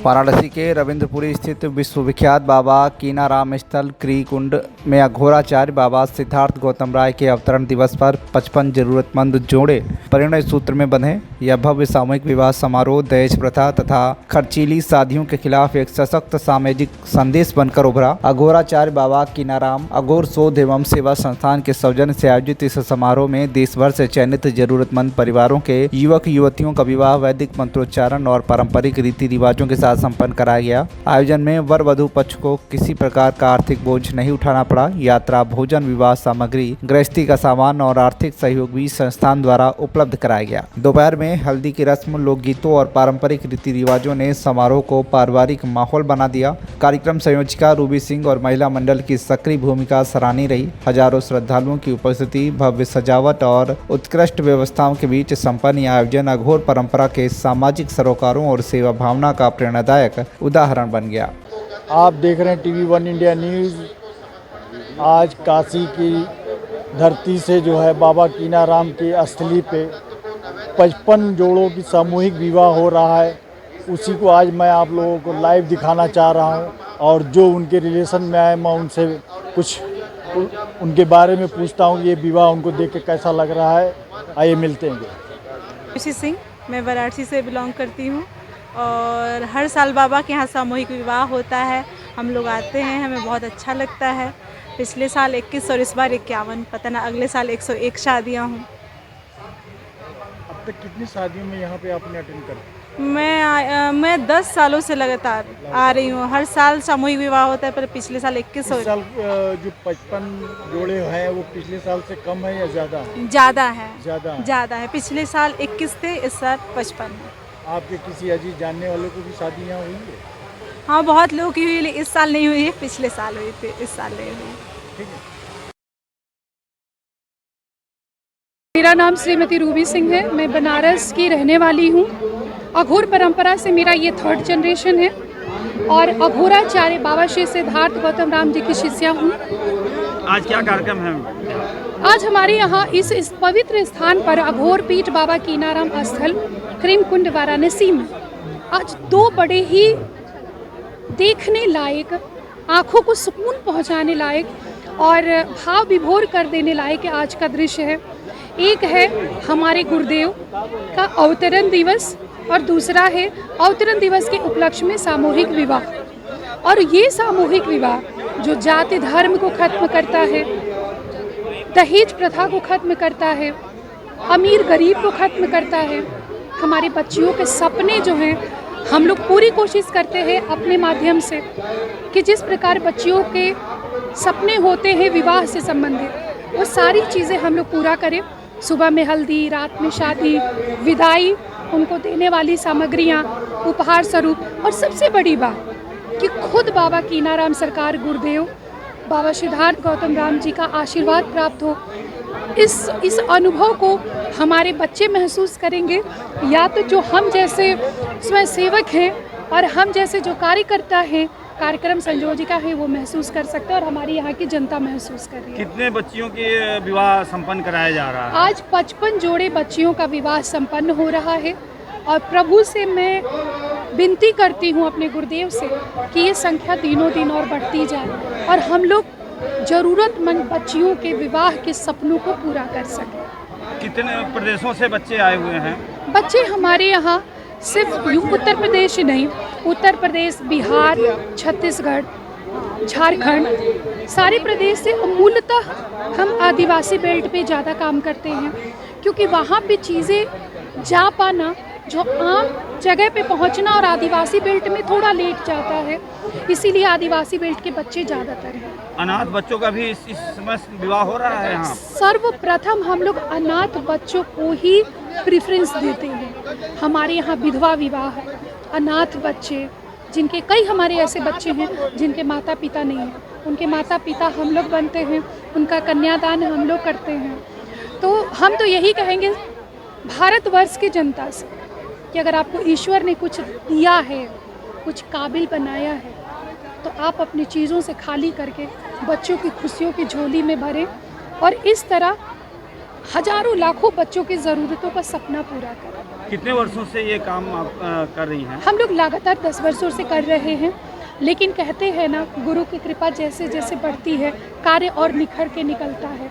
वाराणसी के रविंद्रपुरी स्थित विश्वविख्यात बाबा कीनाराम स्थल क्रीकुंड में अघोराचार्य बाबा सिद्धार्थ गौतम राय के अवतरण दिवस पर 55 जरूरतमंद जोड़े परिणय सूत्र में बंधे। यह भव्य सामूहिक विवाह समारोह दहेज प्रथा तथा खर्चीली शादियों के खिलाफ एक सशक्त सामाजिक संदेश बनकर उभरा। अघोराचार्य बाबा कीनाराम अघोर शोध एवं सेवा संस्थान के सौजन्य से आयोजित इस समारोह में देश भर से चयनित जरूरतमंद परिवारों के युवक युवतियों का विवाह वैदिक मंत्रोच्चारण और पारंपरिक रीति रिवाजों के साथ संपन्न कराया गया। आयोजन में वर वधु पक्ष को किसी प्रकार का आर्थिक बोझ नहीं उठाना पड़ा। यात्रा, भोजन, विवाह सामग्री, गृहस्थी का सामान और आर्थिक सहयोग भी संस्थान द्वारा उपलब्ध कराया गया। दोपहर में हल्दी की रस्म, लोकगीतों और पारंपरिक रीति रिवाजों ने समारोह को पारिवारिक माहौल बना दिया। कार्यक्रम संयोजिका रूबी सिंह और महिला मंडल की सक्रिय भूमिका सराहनीय रही। हजारों श्रद्धालुओं की उपस्थिति, भव्य सजावट और उत्कृष्ट व्यवस्थाओं के बीच संपन्न यह आयोजन अघोर परंपरा के सामाजिक सरोकारों और सेवा भावना का प्रेरणादायक उदाहरण बन गया। आप देख रहे हैं टीवी 1 इंडिया न्यूज़। आज काशी की धरती से जो है बाबा कीनाराम की स्थली पे 55 जोड़ों की सामूहिक विवाह हो रहा है। उसी को आज मैं आप लोगों को लाइव दिखाना चाह रहा हूं और जो उनके रिलेशन में आए मैं उनसे कुछ उनके बारे में पूछता हूं। ये विवाह उनको देख के कैसा लग रहा है, आइए मिलते हैं। रूबी सिंह, मैं वाराणसी से बिलोंग करती हूँ और हर साल बाबा के यहाँ सामूहिक विवाह होता है। हम लोग आते हैं, हमें बहुत अच्छा लगता है। पिछले साल 21 और इस बार 51, पता ना अगले साल 101 शादियाँ हों। अब तक कितनी शादियों में यहाँ पे आपने अटेंड कर? मैं 10 सालों से लगातार आ रही हूँ। हर साल सामूहिक विवाह होता है, पर पिछले साल 21 इस साल जो 55 जोड़े हैं वो पिछले साल से कम है या ज़्यादा है? ज़्यादा है। पिछले साल 21 थे, इस साल 55 है। आपके किसी अजीज जानने वालों को भी शादी यहाँ हुई है? हाँ, बहुत लोगों की हुई, इस साल नहीं हुई है। पिछले साल हुई थी, इस साल नहीं हुई। ठीक है। मेरा नाम श्रीमती रूबी सिंह है। मैं बनारस की रहने वाली हूँ। अघोर परंपरा से मेरा ये 3rd जनरेशन है और अघोराचार्य बाबा श्री सिद्धार्थ गौतम राम जी की शिष्या हूँ। आज क्या कार्यक्रम है? आज हमारे यहाँ इस पवित्र स्थान पर अघोर पीठ बाबा कीनाराम स्थल क्रीकुंड वाराणसी में आज 2 बड़े ही देखने लायक, आँखों को सुकून पहुँचाने लायक और भाव विभोर कर देने लायक आज का दृश्य है। एक है हमारे गुरुदेव का अवतरण दिवस और दूसरा है अवतरण दिवस के उपलक्ष्य में सामूहिक विवाह। और ये सामूहिक विवाह जो जाति धर्म को खत्म करता है, दहेज प्रथा को खत्म करता है, अमीर गरीब को खत्म करता है, हमारी बच्चियों के सपने जो हैं हम लोग पूरी कोशिश करते हैं अपने माध्यम से कि जिस प्रकार बच्चियों के सपने होते हैं विवाह से संबंधित, वो सारी चीज़ें हम लोग पूरा करें। सुबह में हल्दी, रात में शादी, विदाई, उनको देने वाली सामग्रियाँ उपहार स्वरूप, और सबसे बड़ी बात कि खुद बाबा कीनाराम सरकार गुरुदेव बाबा सिद्धार्थ गौतम राम जी का आशीर्वाद प्राप्त हो। इस अनुभव को हमारे बच्चे महसूस करेंगे, या तो जो हम जैसे स्वयं सेवक हैं और हम जैसे जो कार्यकर्ता हैं, कार्यक्रम संयोजिका है, वो महसूस कर सकते हैं और हमारी यहाँ की जनता महसूस कर रही है। कितने बच्चियों के विवाह संपन्न कराया जा रहा है? आज 55 जोड़े बच्चियों का विवाह संपन्न हो रहा है और प्रभु से मैं विनती करती हूँ अपने गुरुदेव से कि ये संख्या दिनों दिन और बढ़ती जाए और हम लोग ज़रूरतमंद बच्चियों के विवाह के सपनों को पूरा कर सकें। कितने प्रदेशों से बच्चे आए हुए हैं? बच्चे हमारे यहाँ सिर्फ उत्तर प्रदेश ही नहीं, उत्तर प्रदेश, बिहार, छत्तीसगढ़, झारखंड, सारे प्रदेश से। मूलतः हम आदिवासी बेल्ट पे ज़्यादा काम करते हैं क्योंकि वहाँ पे चीज़ें जा पाना, जो आम जगह पे पहुँचना और आदिवासी बेल्ट में थोड़ा लेट जाता है, इसीलिए आदिवासी बेल्ट के बच्चे ज़्यादातर हैं। अनाथ बच्चों का भी इस समय विवाह हो रहा है यहाँ? सर्वप्रथम हम लोग अनाथ बच्चों को ही प्रेफरेंस देते हैं। हमारे यहाँ विधवा विवाह है, अनाथ बच्चे, जिनके कई हमारे ऐसे बच्चे हैं जिनके माता पिता नहीं हैं, उनके माता पिता हम लोग बनते हैं, उनका कन्यादान हम लोग करते हैं। तो हम तो यही कहेंगे भारतवर्ष की जनता से कि अगर आपको ईश्वर ने कुछ दिया है, कुछ काबिल बनाया है, तो आप अपनी चीज़ों से खाली करके बच्चों की खुशियों की झोली में भरें और इस तरह हजारों लाखों बच्चों की ज़रूरतों का सपना पूरा करें। कितने वर्षों से ये काम आप कर रही हैं? हम लोग लगातार 10 वर्षों से कर रहे हैं, लेकिन कहते हैं ना, गुरु की कृपा जैसे जैसे बढ़ती है कार्य और निखर के निकलता है।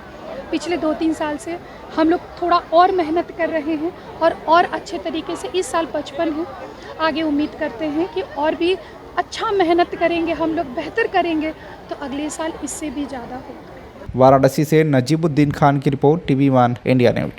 पिछले 2-3 साल से हम लोग थोड़ा और मेहनत कर रहे हैं और अच्छे तरीके से इस साल 55 है, आगे उम्मीद करते हैं कि और भी अच्छा मेहनत करेंगे, हम लोग बेहतर करेंगे तो अगले साल इससे भी ज़्यादा होगा। वाराणसी से नजीबुद्दीन खान की रिपोर्ट, TV1 इंडिया न्यूज।